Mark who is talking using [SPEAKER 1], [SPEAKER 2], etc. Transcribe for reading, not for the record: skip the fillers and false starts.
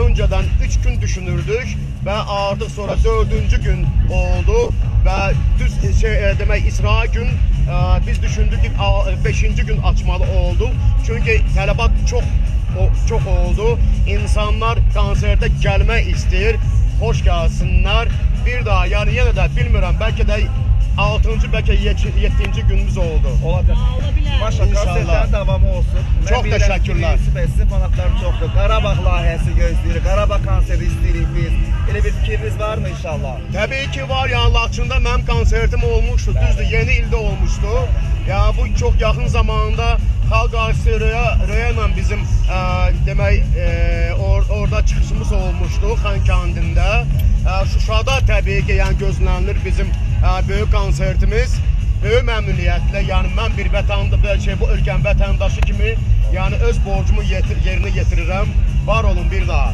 [SPEAKER 1] önceden 3 gün düşünürdük ve artık sonra 4. gün oldu ve düz demek İsra gün biz düşündük ki 5. gün açmalı oldu. Çünkü tələbat çok oldu. İnsanlar konserde gelme ister. Hoş gelsinler. Bir daha yani yine de bilmiyorum belki de 6. belki 7. günümüz oldu.
[SPEAKER 2] Olabilir.
[SPEAKER 3] Olabilir.
[SPEAKER 2] Maşallah konsertlerin davamı olsun.
[SPEAKER 1] Çok teşekkürler.
[SPEAKER 2] Sizin fanatlarım çoxdur. Qarabağ layihəsi gözləyirik. Qarabağ konseri istəyirik biz. Elə bir fikriniz var mı inşallah?
[SPEAKER 1] Tabii ki var yani Laçında benim konsertim olmuştu. Düzdür yeni ilde olmuştu. Ya bu çok yakın zamanda Xalq Artisti Röya bizim demək orada çıxışımız olmuşdu Xankəndində. Şuşada tabii ki yani gözlenilir bizim büyük konsertimiz. Böyük məmnuniyyətlə, yəni mən bir bu ölkənin vətəndaşı kimi, yəni öz borcumu yerinə yetirirəm. Var olun bir daha.